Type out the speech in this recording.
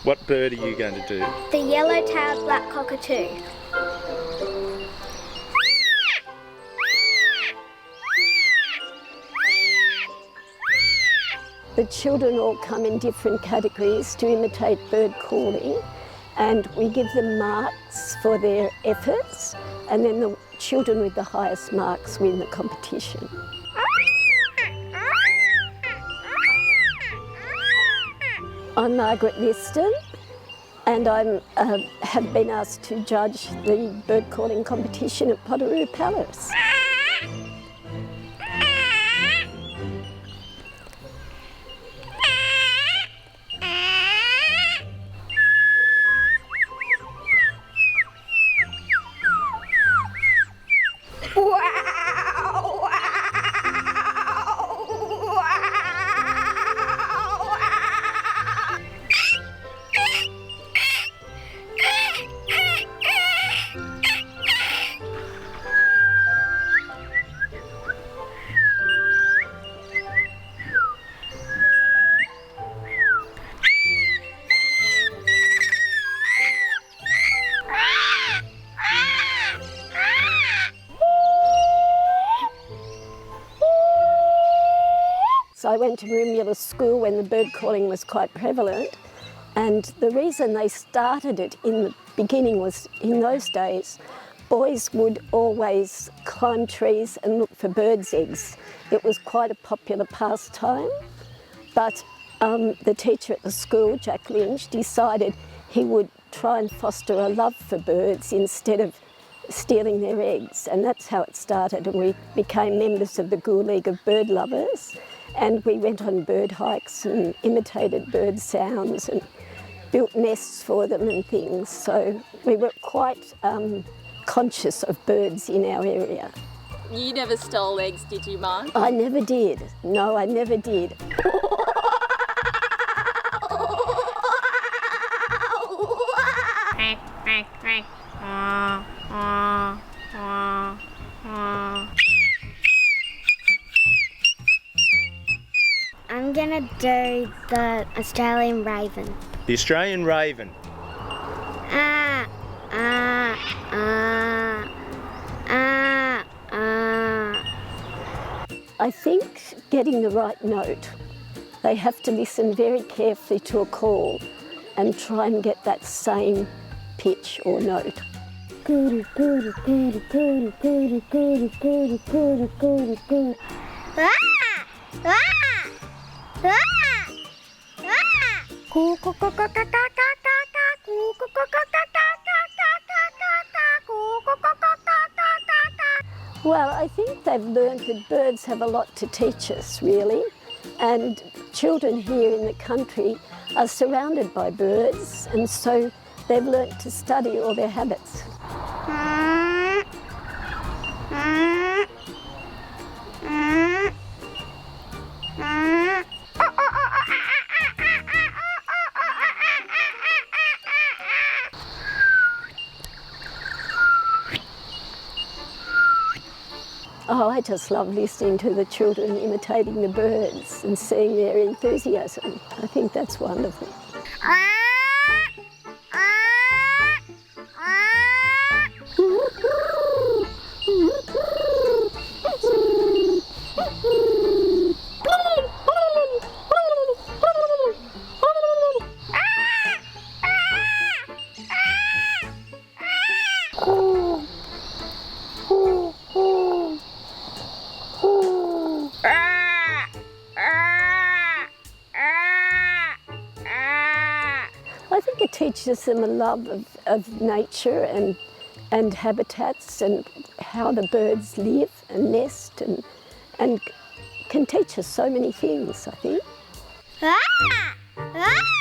What bird are you going to do? The yellow-tailed black cockatoo. The children all come in different categories to imitate bird calling, and we give them marks for their efforts, and then the children with the highest marks win the competition. I'm Margaret Liston, and I have been asked to judge the bird calling competition at Potteroo Palace. So I went to Mooroomba School when the bird calling was quite prevalent, and the reason they started it in the beginning was, in those days, boys would always climb trees and look for birds' eggs. It was quite a popular pastime, but the teacher at the school, Jack Lynch, decided he would try and foster a love for birds instead of stealing their eggs, and that's how it started, and we became members of the Gould League of Bird Lovers. And we went on bird hikes and imitated bird sounds and built nests for them and things. So we were quite conscious of birds in our area. You never stole eggs, did you, Mark? I never did. No, I never did. I'm gonna do the Australian raven. The Australian raven. Ah, ah, ah, ah, ah. I think getting the right note, they have to listen very carefully to a call and try and get that same pitch or note. Ah! Ah! Well, I think they've learned that birds have a lot to teach us, really, and children here in the country are surrounded by birds, and so they've learnt to study all their habits. Oh, I just love listening to the children imitating the birds and seeing their enthusiasm. I think that's wonderful. I think it teaches them a love of nature and habitats and how the birds live and nest and can teach us so many things, I think. Ah! Ah!